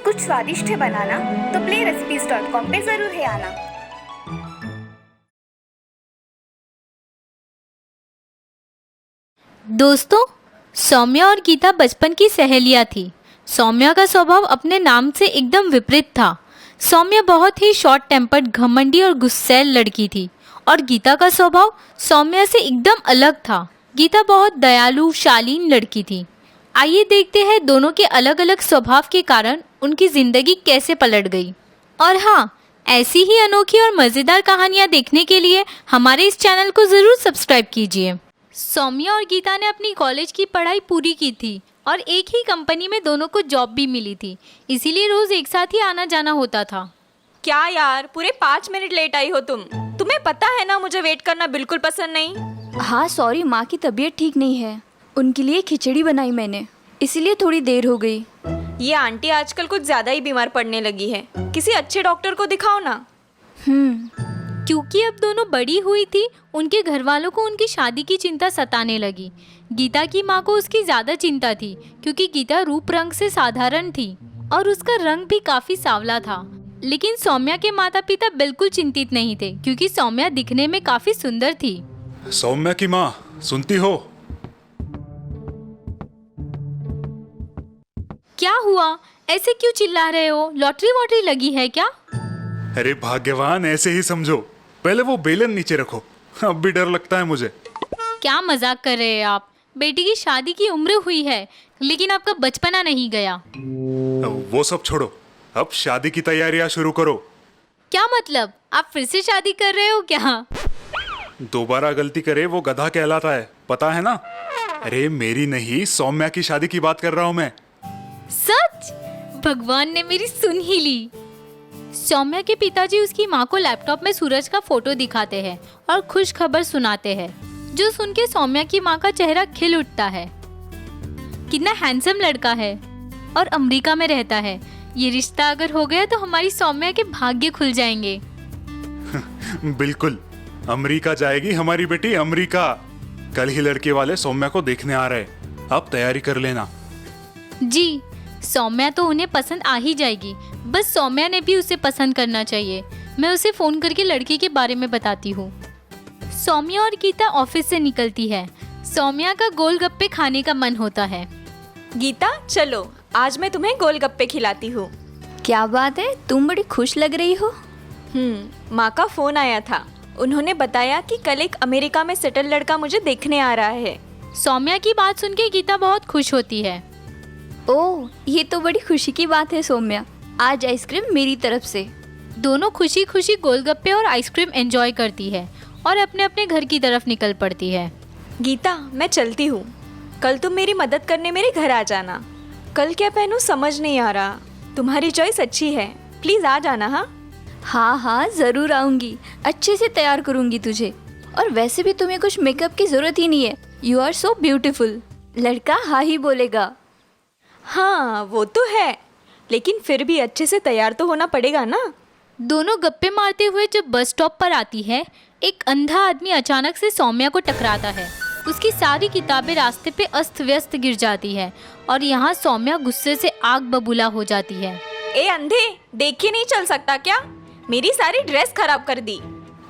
कुछ स्वादिष्ट है बनाना तो playrecipes.com पे जरूर है आना। दोस्तों, सौम्या और गीता बचपन की सहेलियां थी। सौम्या का स्वभाव अपने नाम से एकदम विपरीत था। सौम्या बहुत ही शॉर्ट टेम्पर्ड, घमंडी और गुस्सैल लड़की थी और गीता का स्वभाव सौम्या से एकदम अलग था। गीता बहुत दयालु, शालीन लड़की थी। आइए देखते हैं दोनों के अलग अलग स्वभाव के कारण उनकी जिंदगी कैसे पलट गई। और हाँ, ऐसी ही अनोखी और मज़ेदार कहानियाँ देखने के लिए हमारे इस चैनल को ज़रूर सब्सक्राइब कीजिए। सौम्या और गीता ने अपनी कॉलेज की पढ़ाई पूरी की थी और एक ही कंपनी में दोनों को जॉब भी मिली थी, इसीलिए रोज़ एक साथ ही आना जाना होता था। क्या यार, पूरे 5 मिनट लेट आई हो तुम। तुम्हें पता है ना मुझे वेट करना बिल्कुल पसंद नहीं। हाँ सॉरी, माँ की तबीयत ठीक नहीं है। उनके लिए खिचड़ी बनाई मैंने, इसीलिए थोड़ी देर हो गई। ये आंटी आजकल कुछ ज्यादा ही बीमार पड़ने लगी है। किसी अच्छे डॉक्टर को दिखाओ ना। क्योंकि अब दोनों बड़ी हुई थी, उनके घर वालों को उनकी शादी की चिंता सताने लगी। गीता की माँ को उसकी ज़्यादा चिंता थी क्योंकि गीता रूप रंग से साधारण थी और उसका रंग भी काफ़ी सांवला था। लेकिन सौम्या के माता पिता बिल्कुल चिंतित नहीं थे क्योंकि सौम्या दिखने में काफ़ी सुंदर थी। सौम्या की माँ, सुनती हो? क्या हुआ? ऐसे क्यों चिल्ला रहे हो? लॉटरी वॉटरी लगी है क्या? अरे भाग्यवान ऐसे ही समझो। पहले वो बेलन नीचे रखो, अब भी डर लगता है मुझे। क्या मजाक कर रहे हैं आप? बेटी की शादी की उम्र हुई है लेकिन आपका बचपना नहीं गया। वो सब छोड़ो, अब शादी की तैयारियां शुरू करो। क्या मतलब? आप फिर से शादी कर रहे हो क्या? दोबारा गलती करे वो गधा कहलाता है, पता है ना? अरे मेरी नहीं, सौम्या की शादी की बात कर रहा हूँ मैं। सच? भगवान ने मेरी सुन ही ली। सौम्या के पिताजी उसकी माँ को लैपटॉप में सूरज का फोटो दिखाते हैं और खुश खबर सुनाते हैं, जो सुन के सौम्या की माँ का चेहरा खिल उठता है। कितना हैंडसम लड़का है और अमेरिका में रहता है। ये रिश्ता अगर हो गया तो हमारी सौम्या के भाग्य खुल जाएंगे। बिल्कुल, अमेरिका जाएगी हमारी बेटी, अमेरिका। कल ही लड़के वाले सौम्या को देखने आ रहे, अब तैयारी कर लेना। जी, सौम्या तो उन्हें पसंद आ ही जाएगी, बस सौम्या ने भी उसे पसंद करना चाहिए। मैं उसे फोन करके लड़के के बारे में बताती हूँ। सौम्या और गीता ऑफिस से निकलती है। सौम्या का गोलगप्पे खाने का मन होता है। गीता चलो, आज मैं तुम्हें गोलगप्पे खिलाती हूँ। क्या बात है, तुम बड़ी खुश लग रही हो। माँ का फोन आया था। उन्होंने बताया कि कल एक अमेरिका में सेटल लड़का मुझे देखने आ रहा है। सौम्या की बात सुन के गीता बहुत खुश होती है। ओह, ये तो बड़ी खुशी की बात है सौम्या। आज आइसक्रीम मेरी तरफ से। दोनों खुशी खुशी गोलगप्पे और आइसक्रीम एंजॉय करती है और अपने अपने घर की तरफ निकल पड़ती है। गीता, मैं चलती हूँ। कल तुम मेरी मदद करने मेरे घर आ जाना। कल क्या पहनूं समझ नहीं आ रहा। तुम्हारी चॉइस अच्छी है, प्लीज आ जाना। हाँ हाँ जरूर आऊंगी, अच्छे से तैयार करूंगी तुझे। और वैसे भी तुम्हें कुछ मेकअप की जरूरत ही नहीं है। You are so beautiful. लड़का हाँ ही बोलेगा। हाँ वो तो है, लेकिन फिर भी अच्छे से तैयार तो होना पड़ेगा ना। दोनों गप्पे मारते हुए जब बस स्टॉप पर आती है, एक अंधा आदमी अचानक से सौम्या को टकराता है। उसकी सारी किताबें रास्ते पे अस्त व्यस्त गिर जाती है और यहाँ सौम्या गुस्से से आग बबूला हो जाती है। ए अंधे, देख के नहीं चल सकता क्या? मेरी सारी ड्रेस खराब कर दी।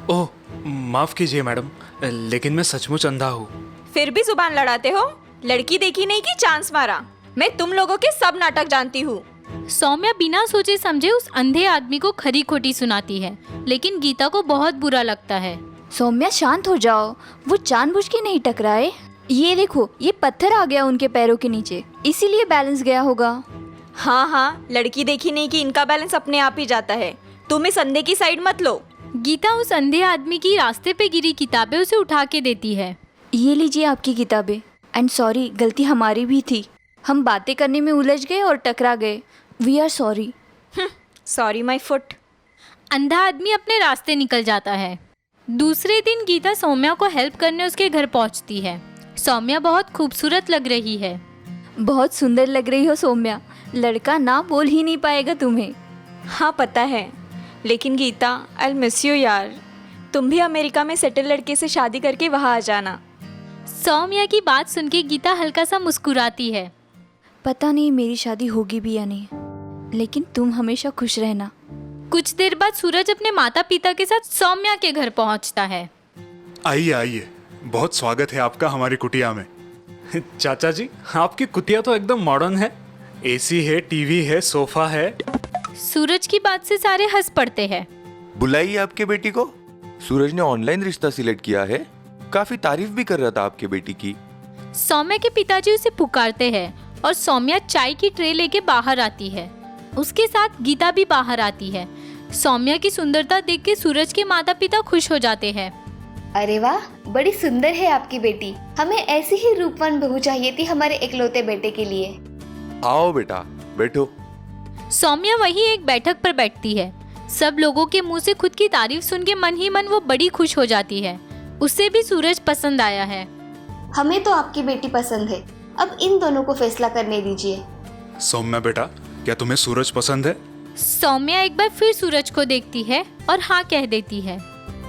ओह, माफ कीजिए मैडम, लेकिन मैं सचमुच अंधा हूँ। फिर भी जुबान लड़ाते हो। लड़की देखी नहीं कि चांस मारा। मैं तुम लोगों के सब नाटक जानती हूँ। सौम्या बिना सोचे समझे उस अंधे आदमी को खरी खोटी सुनाती है, लेकिन गीता को बहुत बुरा लगता है। सौम्या शांत हो जाओ, वो जानबूझ के नहीं टकराए। ये देखो, ये पत्थर आ गया उनके पैरों के नीचे, इसीलिए बैलेंस गया होगा। हाँ, लड़की देखी नहीं कि इनका बैलेंस अपने आप ही जाता है। तुम इस अंधे की साइड मत लो। गीता उस अंधे आदमी की रास्ते पे गिरी किताबें उसे उठा के देती है। ये लीजिए आपकी किताबें। एंड सॉरी, गलती हमारी भी थी। हम बातें करने में उलझ गए और टकरा गए। We are sorry. Sorry my foot. अंधा आदमी अपने रास्ते निकल जाता है। दूसरे दिन गीता सौम्या को हेल्प करने उसके घर पहुंचती है। सौम्या बहुत खूबसूरत लग रही है। बहुत सुंदर लग रही हो सौम्या, लड़का ना बोल ही नहीं पाएगा तुम्हें। हाँ पता है, लेकिन गीता आई मिस यू यार। तुम भी अमेरिका में सेटल लड़के से शादी करके वहाँ आ जाना। सौम्या की बात सुन के गीता हल्का सा मुस्कुराती है। पता नहीं मेरी शादी होगी भी या नहीं, लेकिन तुम हमेशा खुश रहना। कुछ देर बाद सूरज अपने माता पिता के साथ सौम्या के घर पहुंचता है। आइए आइए, बहुत स्वागत है आपका हमारी कुटिया में। चाचा जी, आपकी कुतिया तो एकदम मॉडर्न है। एसी है, टीवी है, सोफा है। सूरज की बात से सारे हंस पड़ते हैं। बुलाइए आपके बेटी को। सूरज ने ऑनलाइन रिश्ता सिलेक्ट किया है, काफी तारीफ भी कर रहा था आपके बेटी की। सौम्या के पिताजी उसे पुकारते हैं और सौम्या चाय की ट्रे लेके बाहर आती है। उसके साथ गीता भी बाहर आती है। सौम्या की सुंदरता देख के सूरज के माता पिता खुश हो जाते हैं। अरे वाह, बड़ी सुंदर है आपकी बेटी। हमें ऐसी ही रूपवान बहू चाहिए थी हमारे इकलौते बेटे के लिए। आओ बेटा, बैठो। सौम्या वहीं एक बैठक पर बैठती है। सब लोगों के मुंह से खुद की तारीफ सुन के मन ही मन वो बड़ी खुश हो जाती है। उसे भी सूरज पसंद आया है। हमें तो आपकी बेटी पसंद है, अब इन दोनों को फैसला करने दीजिए। सौम्या बेटा, क्या तुम्हें सूरज पसंद है? सौम्या एक बार फिर सूरज को देखती है और हाँ कह देती है।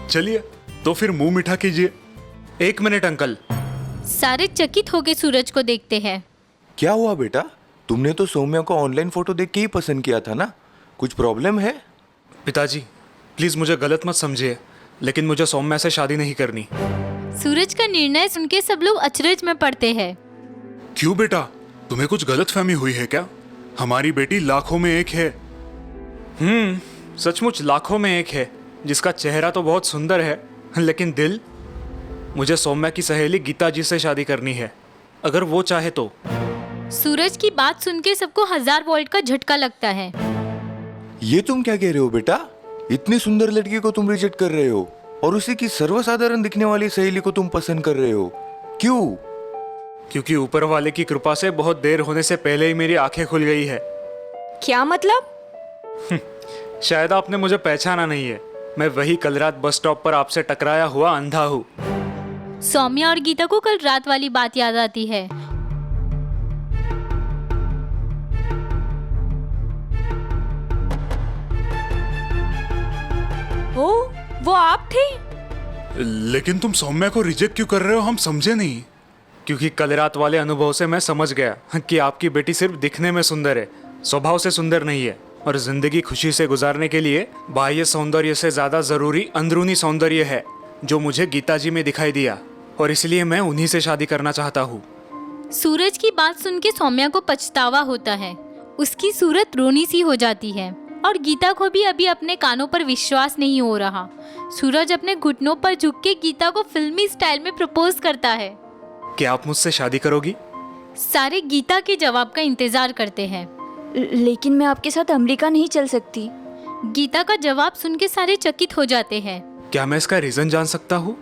चलिए तो फिर मुंह मीठा कीजिए। 1 मिनट अंकल। सारे चकित होके सूरज को देखते हैं। क्या हुआ बेटा, तुमने तो सौम्या को ऑनलाइन फोटो देख के ही पसंद किया था ना, कुछ प्रॉब्लम है? पिताजी, प्लीज मुझे गलत मत समझिए, लेकिन मुझे सौम्या से शादी नहीं करनी। सूरज का निर्णय सुन के सब लोग अचरज में पड़ते हैं। क्यों बेटा, तुम्हें कुछ गलतफहमी हुई है क्या? हमारी बेटी लाखों में एक है। सचमुच लाखों में एक है, जिसका चेहरा तो बहुत सुंदर है, लेकिन दिल। मुझे सौम्या की सहेली गीता जी से शादी करनी है, अगर वो चाहे तो। सूरज की बात सुन के सबको 1000 वोल्ट का झटका लगता है। ये तुम क्या कह रहे हो बेटा? इतनी सुंदर लड़की को तुम रिजेक्ट कर रहे हो और उसी की सर्वसाधारण दिखने वाली सहेली को तुम पसंद कर रहे हो, क्यों? क्योंकि ऊपर वाले की कृपा से बहुत देर होने से पहले ही मेरी आंखें खुल गई है। क्या मतलब? शायद आपने मुझे पहचाना नहीं है। मैं वही कल रात बस स्टॉप पर आपसे टकराया हुआ अंधा हूँ। सौम्या और गीता को कल रात वाली बात याद आती है। वो आप थे? लेकिन तुम सौम्या को रिजेक्ट क्यों कर रहे हो, हम समझे नहीं। क्योंकि कल रात वाले अनुभव से मैं समझ गया कि आपकी बेटी सिर्फ दिखने में सुंदर है, स्वभाव से सुंदर नहीं है। और जिंदगी खुशी से गुजारने के लिए बाह्य सौंदर्य से ज्यादा जरूरी अंदरूनी सौंदर्य है, जो मुझे गीता जी में दिखाई दिया, और इसलिए मैं उन्हीं से शादी करना चाहता हूँ। सूरज की बात सुन के सौम्या को पछतावा होता है। उसकी सूरत रोनी सी हो जाती है और गीता को भी अभी अपने कानों पर विश्वास नहीं हो रहा। सूरज अपने घुटनों पर झुक के गीता को फिल्मी स्टाइल में प्रपोज करता है। क्या आप मुझसे शादी करोगी? सारे गीता के जवाब का इंतजार करते हैं। लेकिन मैं आपके साथ अमेरिका नहीं चल सकती। गीता का जवाब सुन के सारे चकित हो जाते हैं। क्या मैं इसका रीजन जान सकता हूँ?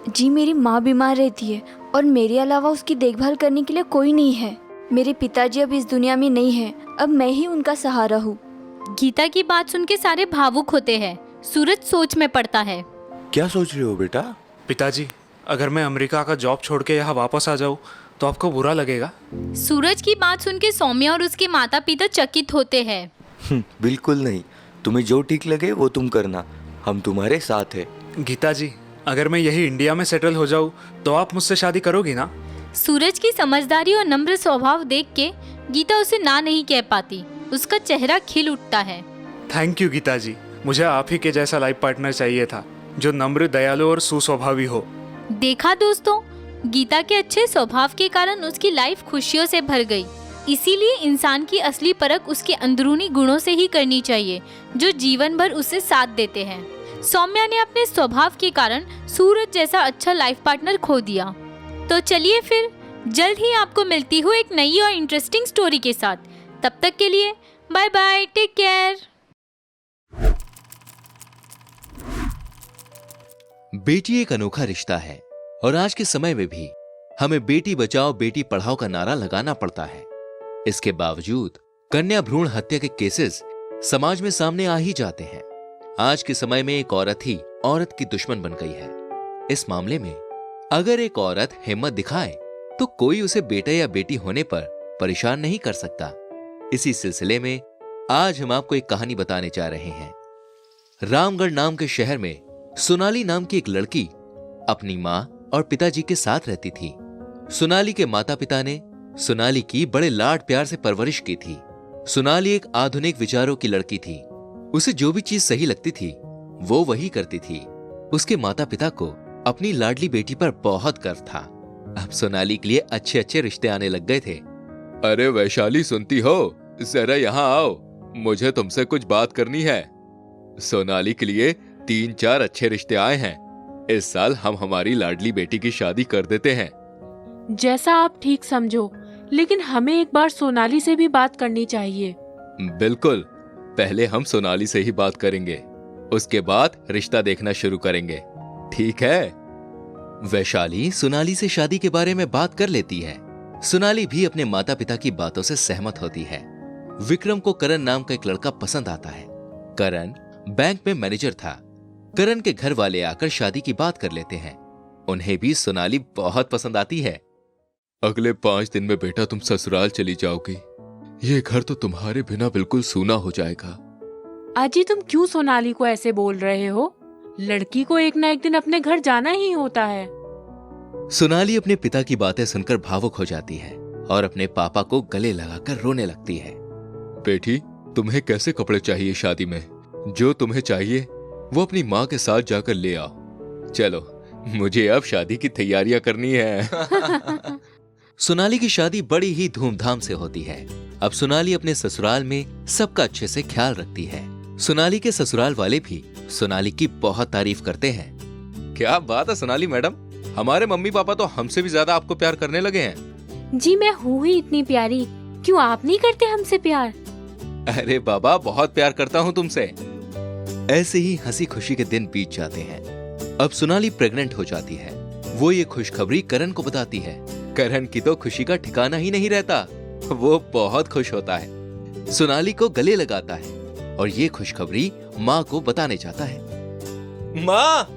जी, मेरी माँ बीमार रहती है और मेरे अलावा उसकी देखभाल करने के लिए कोई नहीं है। मेरे पिताजी अब इस दुनिया में नहीं है, अब मैं ही उनका सहारा हूँ। गीता की बात सुन के सारे भावुक होते हैं। सूरज सोच में पड़ता है। क्या सोच रहे हो बेटा? पिताजी, अगर मैं अमेरिका का जॉब छोड़ के यहाँ वापस आ जाऊँ तो आपको बुरा लगेगा? सूरज की बात सुन के सौम्या और उसके माता पिता चकित होते हैं। बिल्कुल नहीं, तुम्हें जो ठीक लगे वो तुम करना, हम तुम्हारे साथ है। गीता जी, अगर मैं यही इंडिया में सेटल हो जाऊँ तो आप मुझसे शादी करोगी ना? सूरज की समझदारी और नम्र स्वभाव देख के गीता उसे ना नहीं कह पाती। उसका चेहरा खिल उठता है। थैंक यू गीता जी, मुझे आप ही के जैसा लाइफ पार्टनर चाहिए था, जो नम्र, दयालु और सुस्वभावी हो। देखा दोस्तों, गीता के अच्छे स्वभाव के कारण उसकी लाइफ खुशियों से भर गई। इसीलिए इंसान की असली परख उसके अंदरूनी गुणों से ही करनी चाहिए, जो जीवन भर उसे साथ देते हैं। सौम्या ने अपने स्वभाव के कारण सूरज जैसा अच्छा लाइफ पार्टनर खो दिया। तो चलिए फिर जल्द ही आपको मिलती हूँ एक नई और इंटरेस्टिंग स्टोरी के साथ। तब तक के लिए बाय बाय, टेक केयर। बेटी एक अनोखा रिश्ता है और आज के समय में भी हमें बेटी बचाओ बेटी पढ़ाओ का नारा लगाना पड़ता है। इसके बावजूद कन्या भ्रूण हत्या के केसेस समाज में सामने आ ही जाते हैं। आज के समय में एक औरत ही औरत की दुश्मन बन गई है। इस मामले में अगर एक औरत हिम्मत दिखाए तो कोई उसे बेटा या बेटी होने पर परेशान नहीं कर सकता। इसी सिलसिले में आज हम आपको एक कहानी बताने जा रहे हैं। रामगढ़ नाम के शहर में सोनाली नाम की एक लड़की अपनी माँ और पिताजी के साथ रहती थी। सोनाली के माता पिता ने सोनाली की बड़े लाड प्यार से परवरिश की थी। सोनाली एक आधुनिक विचारों की लड़की थी। उसे जो भी चीज सही लगती थी वो वही करती थी। उसके माता पिता को अपनी लाडली बेटी पर बहुत गर्व था। अब सोनाली के लिए अच्छे अच्छे रिश्ते आने लग गए थे। अरे वैशाली, सुनती हो? जरा यहाँ आओ, मुझे तुमसे कुछ बात करनी है। सोनाली के लिए 3-4 अच्छे रिश्ते आए हैं। इस साल हम हमारी लाडली बेटी की शादी कर देते हैं। जैसा आप ठीक समझो, लेकिन हमें एक बार सोनाली से भी बात करनी चाहिए। बिल्कुल, पहले हम सोनाली से ही बात करेंगे, उसके बाद रिश्ता देखना शुरू करेंगे, ठीक है? वैशाली सोनाली से शादी के बारे में बात कर लेती है। सोनाली भी अपने माता पिता की बातों से सहमत होती है। विक्रम को करण नाम का एक लड़का पसंद आता है। करण बैंक में मैनेजर था। करण के घर वाले आकर शादी की बात कर लेते हैं। उन्हें भी सोनाली बहुत पसंद आती है। अगले 5 दिन में बेटा तुम ससुराल चली जाओगी। ये घर तो तुम्हारे बिना बिल्कुल सूना हो जाएगा। अजी, तुम क्यों सोनाली को ऐसे बोल रहे हो? लड़की को एक ना एक दिन अपने घर जाना ही होता है। सोनाली अपने पिता की बातें सुनकर भावुक हो जाती है और अपने पापा को गले लगाकर रोने लगती है। बेटी, तुम्हें कैसे कपड़े चाहिए शादी में? जो तुम्हें चाहिए वो अपनी माँ के साथ जाकर ले आओ। चलो, मुझे अब शादी की तैयारियां करनी है। सोनाली की शादी बड़ी ही धूमधाम से होती है। अब सोनाली अपने ससुराल में सबका अच्छे से ख्याल रखती है। सोनाली के ससुराल वाले भी सोनाली की बहुत तारीफ करते हैं। क्या बात है सोनाली मैडम, हमारे मम्मी पापा तो हमसे भी ज्यादा आपको प्यार करने लगे हैं। जी, मैं हूँ ही इतनी प्यारी, क्यों आप नहीं करते हमसे प्यार? अरे बाबा, बहुत प्यार करता हूँ तुमसे। ऐसे ही हंसी खुशी के दिन बीत जाते हैं। अब सोनाली प्रेग्नेंट हो जाती है। वो ये खुशखबरी करण को बताती है। करण की तो खुशी का ठिकाना ही नहीं रहता। वो बहुत खुश होता है, सोनाली को गले लगाता है और ये खुशखबरी माँ को बताने चाहता है। माँ,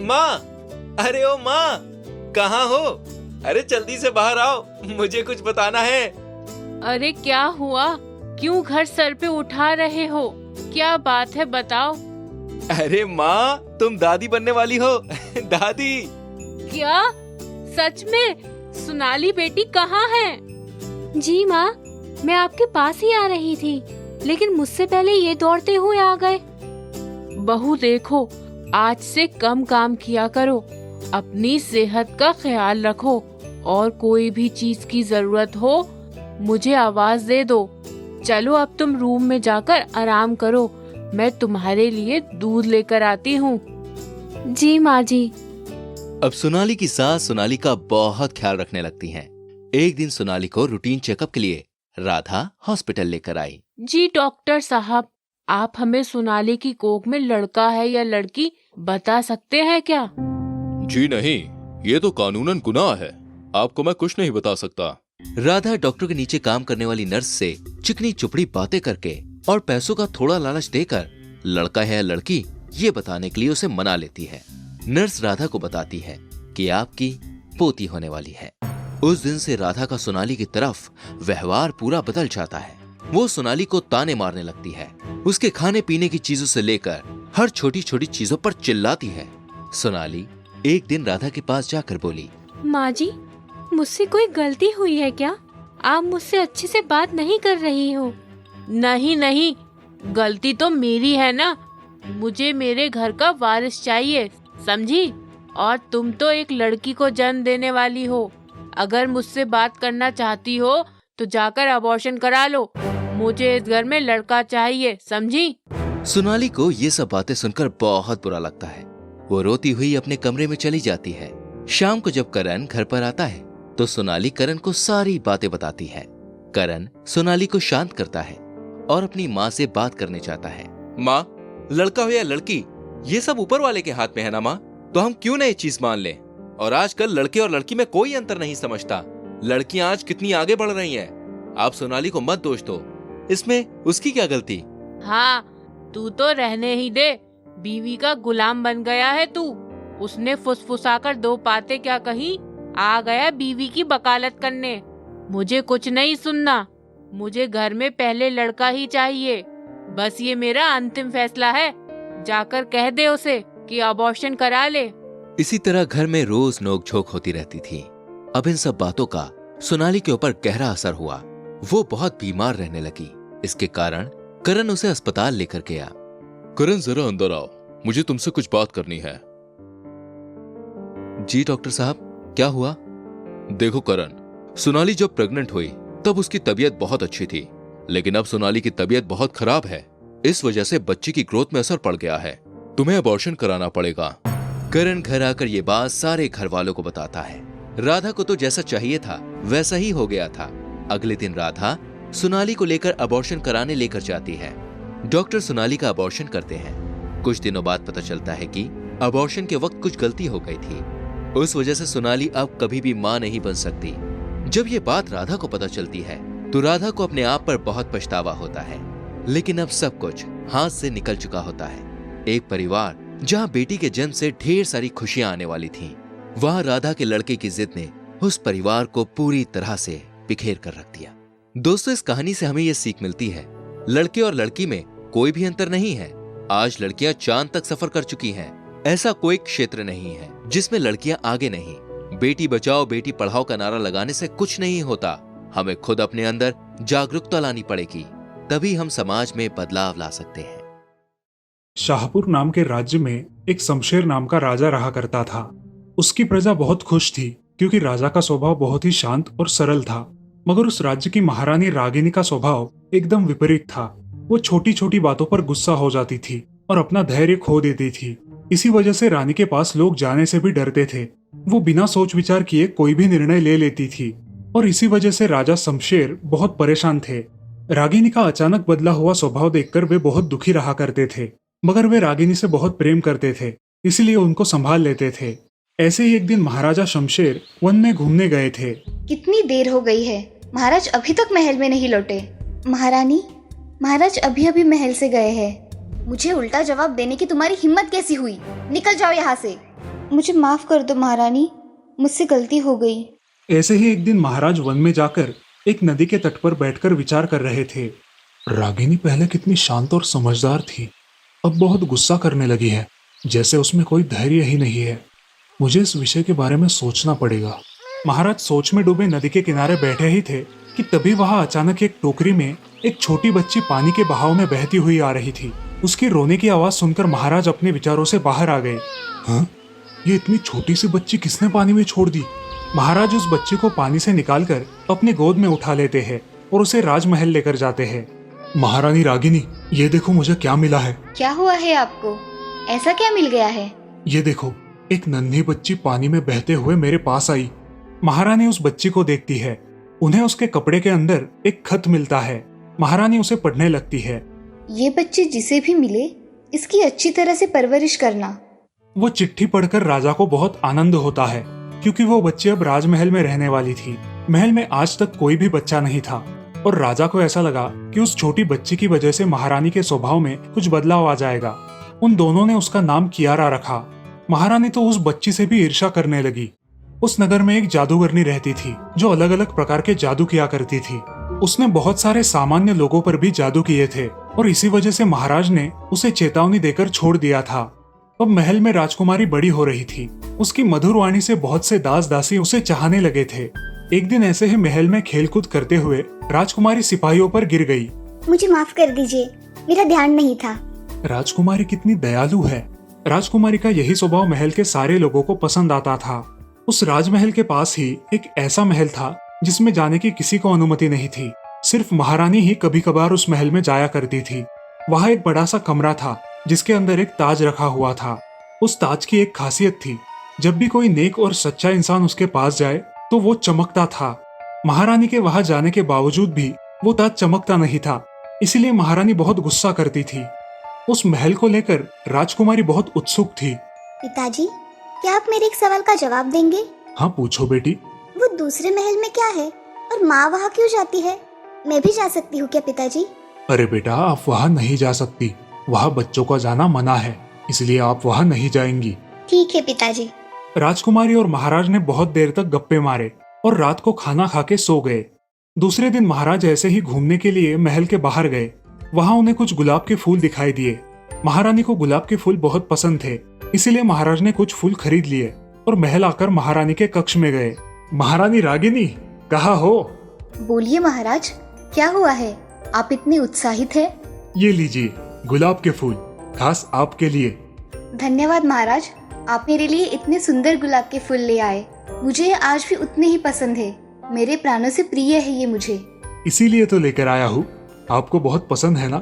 माँ, अरे ओ माँ, कहाँ हो? अरे जल्दी से बाहर आओ, मुझे कुछ बताना है। अरे क्या हुआ? क्यों घर सर पे उठा रहे हो? क्या बात है, बताओ। अरे माँ, तुम दादी बनने वाली हो। दादी। क्या? सच में? सोनाली बेटी कहाँ है? जी माँ, मैं आपके पास ही आ रही थी, लेकिन मुझसे पहले ये दौड़ते हुए आ गए। बहू देखो, आज से कम काम किया करो, अपनी सेहत का ख्याल रखो और कोई भी चीज की जरूरत हो मुझे आवाज दे दो। चलो अब तुम रूम में जाकर आराम करो, मैं तुम्हारे लिए दूध लेकर आती हूँ। जी माँ जी। अब सोनाली की सास सोनाली का बहुत ख्याल रखने लगती हैं। एक दिन सोनाली को रूटीन चेकअप के लिए राधा हॉस्पिटल लेकर आई। जी डॉक्टर साहब, आप हमें सोनाली की कोख में लड़का है या लड़की बता सकते हैं क्या? जी नहीं, ये तो कानूनन गुनाह है, आपको मैं कुछ नहीं बता सकता। राधा डॉक्टर के नीचे काम करने वाली नर्स से चिकनी चुपड़ी बातें करके और पैसों का थोड़ा लालच देकर लड़का है या लड़की ये बताने के लिए उसे मना लेती है। नर्स राधा को बताती है कि आपकी पोती होने वाली है। उस दिन से राधा का सोनाली की तरफ व्यवहार पूरा बदल जाता है। वो सोनाली को ताने मारने लगती है। उसके खाने पीने की चीजों से लेकर हर छोटी छोटी चीजों पर चिल्लाती है। सोनाली एक दिन राधा के पास जाकर बोली, माँ जी, मुझसे कोई गलती हुई है क्या? आप मुझसे अच्छे से बात नहीं कर रही हो। नहीं नहीं, गलती तो मेरी है ना, मुझे मेरे घर का वारिस चाहिए, समझी? और तुम तो एक लड़की को जन्म देने वाली हो। अगर मुझसे बात करना चाहती हो तो जाकर अबॉर्शन करा लो, मुझे इस घर में लड़का चाहिए, समझी? सोनाली को ये सब बातें सुनकर बहुत बुरा लगता है। वो रोती हुई अपने कमरे में चली जाती है। शाम को जब करण घर पर आता है तो सोनाली करण को सारी बातें बताती है। करण सोनाली को शांत करता है और अपनी माँ से बात करने चाहता है। माँ, लड़का हो या लड़की, ये सब ऊपर वाले के हाथ में है ना माँ, तो हम क्यों ना ये चीज मान लें? और आजकल लड़के और लड़की में कोई अंतर नहीं समझता। लड़कियां आज कितनी आगे बढ़ रही हैं। आप सोनाली को मत दोष दो, इसमें उसकी क्या गलती? हाँ, तू तो रहने ही दे, बीवी का गुलाम बन गया है तू। उसने फुसफुसाकर 2 बातें क्या कही, आ गया बीवी की वकालत करने। मुझे कुछ नहीं सुनना, मुझे घर में पहले लड़का ही चाहिए, बस ये मेरा अंतिम फैसला है। जाकर कह दे उसे कि अबॉर्शन करा ले। इसी तरह घर में रोज नोकझोंक होती रहती थी। अब इन सब बातों का सोनाली के ऊपर गहरा असर हुआ। वो बहुत बीमार रहने लगी। इसके कारण करण उसे अस्पताल लेकर गया। करण, जरा अंदर आओ, मुझे तुमसे कुछ बात करनी है। जी डॉक्टर साहब, क्या हुआ? देखो करण, सोनाली जब प्रेग्नेंट हुई तब उसकी तबीयत बहुत अच्छी थी, लेकिन अब सोनाली की तबीयत बहुत खराब है। इस वजह से बच्ची की ग्रोथ में असर पड़ गया है। तुम्हें अबॉर्शन कराना पड़ेगा। करण घर आकर ये बात सारे घर वालों को बताता है। राधा को तो जैसा चाहिए था वैसा ही हो गया था। अगले दिन राधा सोनाली को लेकर अबॉर्शन कराने लेकर जाती है। डॉक्टर सोनाली का अबॉर्शन करते हैं। कुछ दिनों बाद पता चलता है कि अबॉर्शन के वक्त कुछ गलती हो गई थी। उस वजह से सोनाली अब कभी भी मां नहीं बन सकती। जब ये बात राधा को पता चलती है तो राधा को अपने आप पर बहुत पछतावा होता है, लेकिन अब सब कुछ हाथ से निकल चुका होता है। एक परिवार जहां बेटी के जन्म से ढेर सारी खुशियां आने वाली थीं, वहां राधा के लड़के की जिद ने उस परिवार को पूरी तरह से बिखेर कर रख दिया। दोस्तों, इस कहानी से हमें यह सीख मिलती है, लड़के और लड़की में कोई भी अंतर नहीं है। आज लड़कियां चांद तक सफर कर चुकी हैं। ऐसा कोई क्षेत्र नहीं है जिसमें लड़कियां आगे नहीं। बेटी बचाओ बेटी पढ़ाओ का नारा लगाने से कुछ नहीं होता। हमें खुद अपने अंदर जागरूकता लानी पड़ेगी, तभी हम समाज में बदलाव ला सकते हैं। शाहपुर नाम के राज्य में एक शमशेर नाम का राजा रहा करता था। उसकी प्रजा बहुत खुश थी क्योंकि राजा का स्वभाव बहुत ही शांत और सरल था। मगर उस राज्य की महारानी रागिनी का स्वभाव एकदम विपरीत था। वो छोटी छोटी बातों पर गुस्सा हो जाती थी और अपना धैर्य खो देती थी। इसी वजह से रानी के पास लोग जाने से भी डरते थे। वो बिना सोच विचार किए कोई भी निर्णय ले लेती थी और इसी वजह से राजा शमशेर बहुत परेशान थे। रागिनी का अचानक बदला हुआ स्वभाव देखकर वे बहुत दुखी रहा करते थे, मगर वे रागिनी से बहुत प्रेम करते थे, इसलिए उनको संभाल लेते थे। ऐसे ही एक दिन महाराजा शमशेर वन में घूमने गए थे। कितनी देर हो गई है, महाराज अभी तक महल में नहीं लौटे। महारानी, महाराज अभी अभी महल से गए हैं। मुझे उल्टा जवाब देने की तुम्हारी हिम्मत कैसी हुई? निकल जाओ यहाँ से। मुझे माफ कर दो महारानी, मुझसे गलती हो गई। ऐसे ही एक दिन महाराज वन में जाकर एक नदी के तट पर बैठकर विचार कर रहे थे। रागिनी पहले कितनी शांत और समझदार थी, अब बहुत गुस्सा करने लगी है, जैसे उसमें कोई धैर्य ही नहीं है। मुझे इस विषय के बारे में सोचना पड़ेगा। महाराज सोच में डूबे नदी के किनारे बैठे ही थे कि तभी वहां अचानक एक टोकरी में एक छोटी बच्ची पानी के बहाव में बहती हुई आ रही थी। उसकी रोने की आवाज सुनकर महाराज अपने विचारों से बाहर आ गए। हाँ, ये इतनी छोटी सी बच्ची किसने पानी में छोड़ दी? महाराज उस बच्ची को पानी से निकालकर अपने गोद में उठा लेते हैं और उसे राजमहल लेकर जाते हैं। महारानी रागिनी, ये देखो मुझे क्या मिला है। क्या हुआ है आपको? ऐसा क्या मिल गया है? ये देखो, एक नन्ही बच्ची पानी में बहते हुए मेरे पास आई। महारानी उस बच्ची को देखती है। उन्हें उसके कपड़े के अंदर एक खत मिलता है। महारानी उसे पढ़ने लगती है। ये बच्ची जिसे भी मिले इसकी अच्छी तरह से परवरिश करना। वो चिट्ठी पढ़कर राजा को बहुत आनंद होता है क्योंकि वो बच्ची अब राजमहल में रहने वाली थी। महल में आज तक कोई भी बच्चा नहीं था और राजा को ऐसा लगा कि उस छोटी बच्ची की वजह से महारानी के स्वभाव में कुछ बदलाव आ जाएगा। उन दोनों ने उसका नाम कियारा रखा। महारानी तो उस बच्ची से भी ईर्ष्या करने लगी। उस नगर में एक जादूगरनी रहती थी जो अलग अलग प्रकार के जादू किया करती थी। उसने बहुत सारे सामान्य लोगों पर भी जादू किए थे और इसी वजह से महाराज ने उसे चेतावनी देकर छोड़ दिया था। अब महल में राजकुमारी बड़ी हो रही थी। उसकी मधुर वाणी से बहुत से दास दासी उसे चाहने लगे थे। एक दिन ऐसे ही महल में खेलकूद करते हुए राजकुमारी सिपाहियों पर गिर गई। मुझे माफ कर दीजिए, मेरा ध्यान नहीं था। राजकुमारी कितनी दयालु है। राजकुमारी का यही स्वभाव महल के सारे लोगों को पसंद आता था। उस राजमहल के पास ही एक ऐसा महल था जिसमें जाने की किसी को अनुमति नहीं थी। सिर्फ महारानी ही कभी कभार उस महल में जाया करती थी। वहाँ एक बड़ा सा कमरा था जिसके अंदर एक ताज रखा हुआ था। उस ताज की एक खासियत थी, जब भी कोई नेक और सच्चा इंसान उसके पास जाए तो वो चमकता था। महारानी के वहां जाने के बावजूद भी वो ताज चमकता नहीं था, इसलिए महारानी बहुत गुस्सा करती थी। उस महल को लेकर राजकुमारी बहुत उत्सुक थी। पिताजी, क्या आप मेरे एक सवाल का जवाब देंगे? हाँ पूछो बेटी। वो दूसरे महल में क्या है और माँ वहाँ क्यों जाती है? मैं भी जा सकती हूँ क्या पिताजी? अरे बेटा, आप वहाँ नहीं जा सकती। वहाँ बच्चों का जाना मना है, इसलिए आप वहाँ नहीं जाएंगी। ठीक है पिताजी। राजकुमारी और महाराज ने बहुत देर तक गप्पे मारे और रात को खाना खा के सो गए। दूसरे दिन महाराज ऐसे ही घूमने के लिए महल के बाहर गए। वहाँ उन्हें कुछ गुलाब के फूल दिखाई दिए। महारानी को गुलाब के फूल बहुत पसंद थे, इसीलिए महाराज ने कुछ फूल खरीद लिए और महल आकर महारानी के कक्ष में गए। महारानी रागिनी, कहाँ हो? बोलिए महाराज, क्या हुआ है? आप इतने उत्साहित हैं? ये लीजिए गुलाब के फूल, खास आपके लिए। धन्यवाद महाराज, आप मेरे लिए इतने सुंदर गुलाब के फूल ले आए। मुझे ये आज भी उतने ही पसंद है, मेरे प्राणों से प्रिय है ये मुझे। इसीलिए तो लेकर आया हूँ। आपको बहुत पसंद है ना?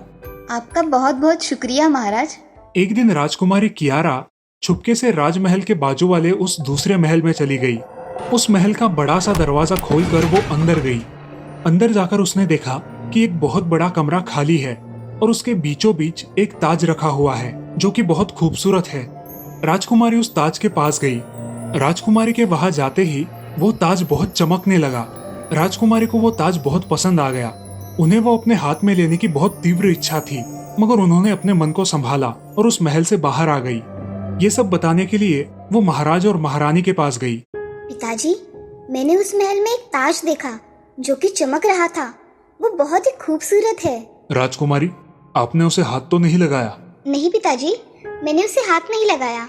आपका बहुत बहुत शुक्रिया महाराज। एक दिन राजकुमारी कियारा छुपके से राजमहल के बाजू वाले उस दूसरे महल में चली गई। उस महल का बड़ा सा दरवाजा खोलकर वो अंदर गई। अंदर जाकर उसने देखा कि एक बहुत बड़ा कमरा खाली है और उसके बीचों बीच एक ताज रखा हुआ है जो कि बहुत खूबसूरत है। राजकुमारी उस ताज के पास गई। राजकुमारी के वहां जाते ही वो ताज बहुत चमकने लगा। राजकुमारी को वो ताज बहुत पसंद आ गया। उन्हें वो अपने हाथ में लेने की बहुत तीव्र इच्छा थी, मगर उन्होंने अपने मन को संभाला और उस महल से बाहर आ गई। ये सब बताने के लिए वो महाराज और महारानी के पास गई। पिताजी, मैंने उस महल में एक ताज देखा जो कि चमक रहा था। वो बहुत ही खूबसूरत है। राजकुमारी, आपने उसे हाथ तो नहीं लगाया? नहीं पिताजी, मैंने उसे हाथ नहीं लगाया।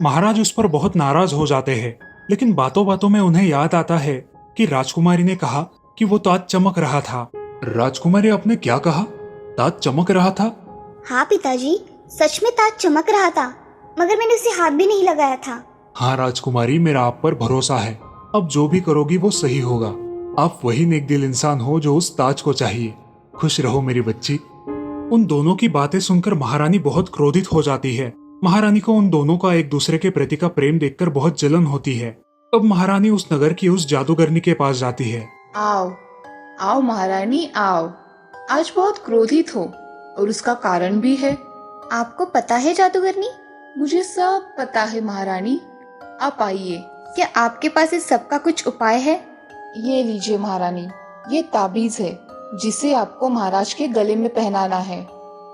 महाराज उस पर बहुत नाराज हो जाते हैं, लेकिन बातों बातों में उन्हें याद आता है कि राजकुमारी ने कहा कि वो ताज चमक रहा था। राजकुमारी, आपने क्या कहा? ताज चमक रहा था? हाँ पिताजी, सच में ताज चमक रहा था, मगर मैंने उसे हाथ भी नहीं लगाया था। हाँ राजकुमारी, मेरा आप पर भरोसा है। अब जो भी करोगी वो सही होगा। आप वही नेक दिल इंसान हो जो उस ताज को चाहिए। खुश रहो मेरी बच्ची। उन दोनों की बातें सुनकर महारानी बहुत क्रोधित हो जाती है। महारानी को उन दोनों का एक दूसरे के प्रति का प्रेम देखकर बहुत जलन होती है। अब महारानी उस नगर की उस जादूगरनी के पास जाती है। आओ आओ महारानी आओ, आज बहुत क्रोधित हो और उसका कारण भी है। आपको पता है जादूगरनी? मुझे सब पता है महारानी, आप आइए। क्या आपके पास इस सब का कुछ उपाय है? ये लीजिए महारानी, ये ताबीज है जिसे आपको महाराज के गले में पहनाना है।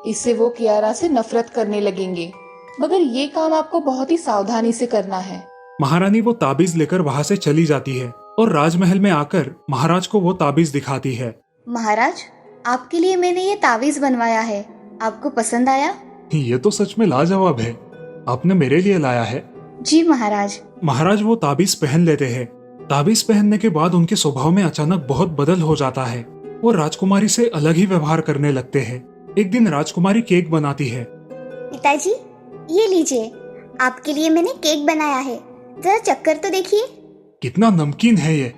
इससे वो कियारा से नफरत करने लगेंगे, मगर ये काम आपको बहुत ही सावधानी से करना है। महारानी वो ताबीज लेकर वहाँ से चली जाती है और राजमहल में आकर महाराज को वो ताबीज दिखाती है। महाराज, आपके लिए मैंने ये ताबीज बनवाया है, आपको पसंद आया? ये तो सच में लाजवाब है। आपने मेरे लिए लाया है? जी महाराज। महाराज वो ताबीज पहन लेते हैं। ताबीज पहनने के बाद उनके स्वभाव में अचानक बहुत बदल हो जाता है। वो राजकुमारी से अलग ही व्यवहार करने लगते हैं। एक दिन राजकुमारी केक बनाती है। पिताजी, ये लीजिए, आपके लिए मैंने केक बनाया है, जरा चक्कर तो देखिए। कितना नमकीन है ये।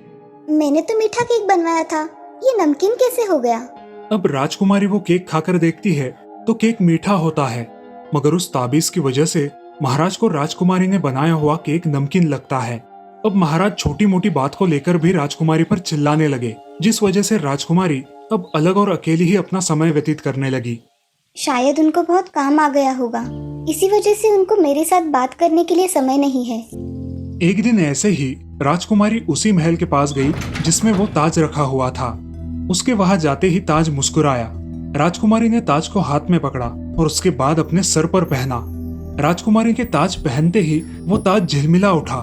मैंने तो मीठा केक बनवाया था, ये नमकीन कैसे हो गया? अब राजकुमारी वो केक खाकर देखती है तो केक मीठा होता है, मगर उस ताबीज की वजह से महाराज को राजकुमारी ने बनाया हुआ केक नमकीन लगता है। अब महाराज छोटी मोटी बात को लेकर भी राजकुमारी पर चिल्लाने लगे, जिस वजह से राजकुमारी अब अलग और अकेली ही अपना समय व्यतीत करने लगी। शायद उनको बहुत काम आ गया होगा, इसी वजह से उनको मेरे साथ बात करने के लिए समय नहीं है। एक दिन ऐसे ही राजकुमारी उसी महल के पास गई जिसमें वो ताज रखा हुआ था। उसके वहां जाते ही ताज मुस्कुराया। राजकुमारी ने ताज को हाथ में पकड़ा और उसके बाद अपने सर पर पहना। राजकुमारी के ताज पहनते ही वो ताज झिलमिला उठा।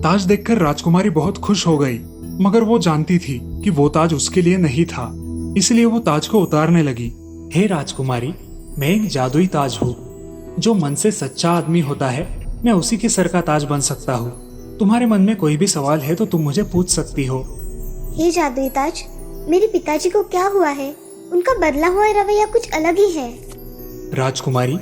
ताज देखकर राजकुमारी बहुत खुश हो गई, मगर वो जानती थी कि वो ताज उसके लिए नहीं था, इसलिए वो ताज को उतारने लगी। हे राजकुमारी, मैं एक जादुई ताज हूँ। जो मन से सच्चा आदमी होता है, मैं उसी के सर का ताज बन सकता हूँ। तुम्हारे मन में कोई भी सवाल है तो तुम मुझे पूछ सकती हो। हे जादुई ताज, मेरे पिताजी को क्या हुआ है? उनका बदला हुआ रवैया कुछ अलग ही है। राजकुमारी,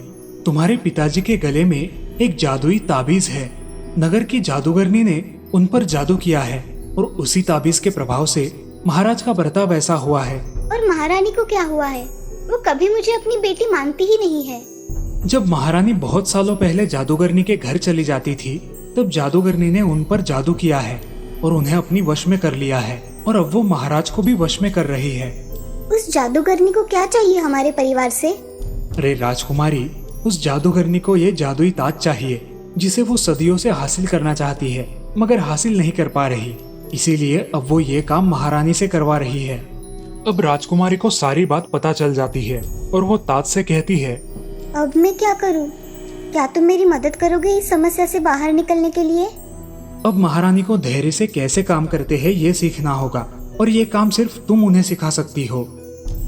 तुम्हारे पिताजी के गले में एक जादुई ताबीज है। नगर की जादूगरनी ने उन पर जादू किया है और उसी ताबीज के प्रभाव से महाराज का बर्ताव ऐसा हुआ है। और महारानी को क्या हुआ है? वो कभी मुझे अपनी बेटी मानती ही नहीं है। जब महारानी बहुत सालों पहले जादूगरनी के घर चली जाती थी, तब जादूगरनी ने उन पर जादू किया है और उन्हें अपनी वश में कर लिया है, और अब वो महाराज को भी वश में कर रही है। उस जादूगरनी को क्या चाहिए हमारे परिवार से? अरे राजकुमारी, उस जादूगरनी को ये जादुई ताज चाहिए जिसे वो सदियों से हासिल करना चाहती है, मगर हासिल नहीं कर पा रही। इसीलिए अब वो ये काम महारानी से करवा रही है। अब राजकुमारी को सारी बात पता चल जाती है और वो ताज से कहती है, अब मैं क्या करूं? क्या तुम मेरी मदद करोगे इस समस्या से बाहर निकलने के लिए? अब महारानी को धैर्य से कैसे काम करते हैं ये सीखना होगा, और ये काम सिर्फ तुम उन्हें सिखा सकती हो।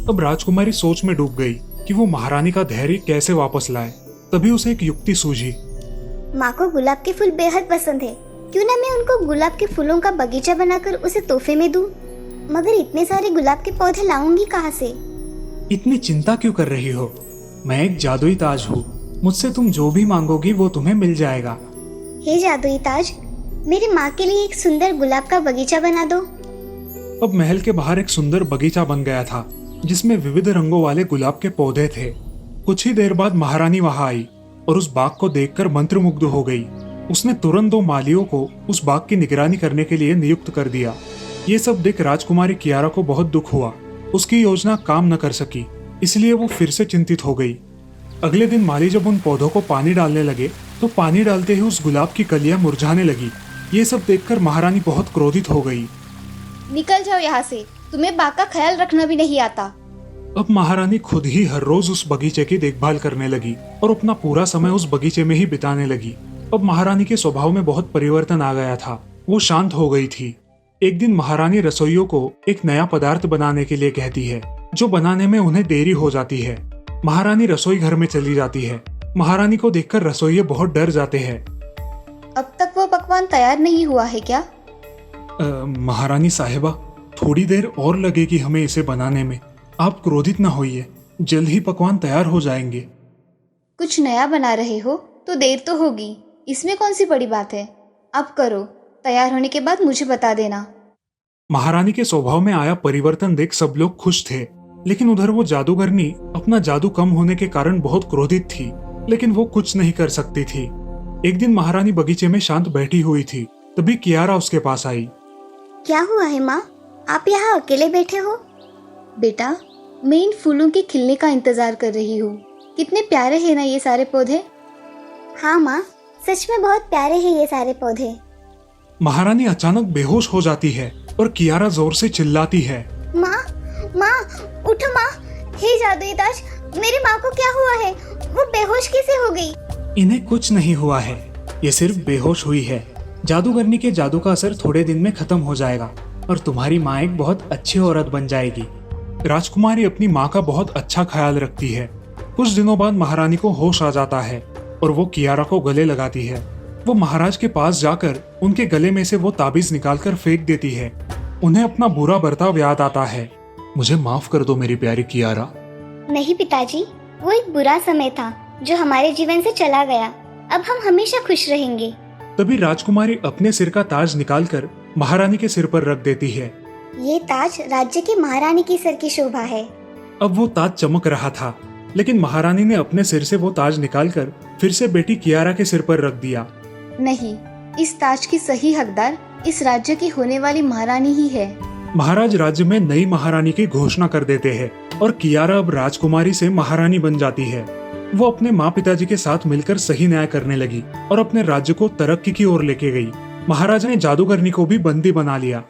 अब राजकुमारी सोच में डूब गई कि वो महारानी का धैर्य कैसे वापस लाए। तभी उसे एक युक्ति सूझी। माँ को गुलाब के फूल बेहद पसंद है। क्यों ना मैं उनको गुलाब के फूलों का बगीचा बनाकर उसे तोहफे में दूं? मगर इतने सारे गुलाब के पौधे लाऊंगी कहाँ से? इतनी चिंता क्यों कर रही हो? मैं एक जादुई ताज हूँ। मुझसे तुम जो भी मांगोगी वो तुम्हें मिल जाएगा। हे जादुई ताज, मेरी माँ के लिए एक सुंदर गुलाब का बगीचा बना दो। अब महल के बाहर एक सुंदर बगीचा बन गया था जिसमें विविध रंगों वाले गुलाब के पौधे थे। कुछ ही देर बाद महारानी वहां आई और उस बाग को देखकर मंत्रमुग्ध हो गई। उसने तुरंत 2 मालियों को उस बाग की निगरानी करने के लिए नियुक्त कर दिया। ये सब देख राजकुमारी कियारा को बहुत दुख हुआ। उसकी योजना काम न कर सकी, इसलिए वो फिर से चिंतित हो गई। अगले दिन माली जब उन पौधों को पानी डालने लगे तो पानी डालते ही उस गुलाब की कलियां मुरझाने लगी। ये सब देखकर महारानी बहुत क्रोधित हो गई। निकल जाओ यहाँ से, तुम्हें बाग का ख्याल रखना भी नहीं आता। अब महारानी खुद ही हर रोज उस बगीचे की देखभाल करने लगी और अपना पूरा समय उस बगीचे में ही बिताने लगी। अब महारानी के स्वभाव में बहुत परिवर्तन आ गया था। वो शांत हो गई थी। एक दिन महारानी रसोइयों को एक नया पदार्थ बनाने के लिए कहती है, जो बनाने में उन्हें देरी हो जाती है। महारानी रसोई घर में चली जाती है। महारानी को देखकर रसोइये बहुत डर जाते हैं। अब तक वो पकवान तैयार नहीं हुआ है क्या? महारानी साहिबा, थोड़ी देर और लगेगी हमें इसे बनाने में। आप क्रोधित न होइए, जल्द ही पकवान तैयार हो जाएंगे। कुछ नया बना रहे हो तो देर तो होगी, इसमें कौन सी बड़ी बात है। अब करो, तैयार होने के बाद मुझे बता देना। महारानी के स्वभाव में आया परिवर्तन देख सब लोग खुश थे, लेकिन उधर वो जादूगरनी अपना जादू कम होने के कारण बहुत क्रोधित थी, लेकिन वो कुछ नहीं कर सकती थी। एक दिन महारानी बगीचे में शांत बैठी हुई थी, तभी कियारा उसके पास आई। क्या हुआ है माँ, आप यहाँ अकेले बैठे हो? बेटा, मैं इन फूलों के खिलने का इंतजार कर रही हूँ। कितने प्यारे हैं ना ये सारे पौधे। हाँ माँ, सच में बहुत प्यारे हैं ये सारे पौधे। महारानी अचानक बेहोश हो जाती है और कियारा जोर से चिल्लाती है, माँ, माँ, उठो माँ। हे जादुई ताज, मेरी माँ को क्या हुआ है? वो बेहोश कैसे हो गई? इन्हें कुछ नहीं हुआ है, ये सिर्फ बेहोश हुई है। जादूगरनी के जादू का असर थोड़े दिन में खत्म हो जाएगा और तुम्हारी माँ एक बहुत अच्छी औरत बन जाएगी। राजकुमारी अपनी माँ का बहुत अच्छा ख्याल रखती है। कुछ दिनों बाद महारानी को होश आ जाता है और वो कियारा को गले लगाती है। वो महाराज के पास जाकर उनके गले में से वो ताबीज निकालकर फेंक देती है। उन्हें अपना बुरा बर्ताव याद आता है। मुझे माफ कर दो मेरी प्यारी कियारा। नहीं पिताजी, वो एक बुरा समय था जो हमारे जीवन से चला गया। अब हम हमेशा खुश रहेंगे। तभी राजकुमारी अपने सिर का ताज निकालकर महारानी के सिर पर रख देती है। ये ताज राज्य की महारानी की सिर की शोभा है। अब वो ताज चमक रहा था, लेकिन महारानी ने अपने सिर से वो ताज निकालकर फिर से बेटी कियारा के सिर पर रख दिया। नहीं, इस ताज की सही हकदार इस राज्य की होने वाली महारानी ही है। महाराज राज्य में नई महारानी की घोषणा कर देते हैं और कियारा अब राजकुमारी से महारानी बन जाती है। वो अपने माँ पिताजी के साथ मिलकर सही न्याय करने लगी और अपने राज्य को तरक्की की ओर लेके गई। महाराज ने जादूगरनी को भी बंदी बना लिया।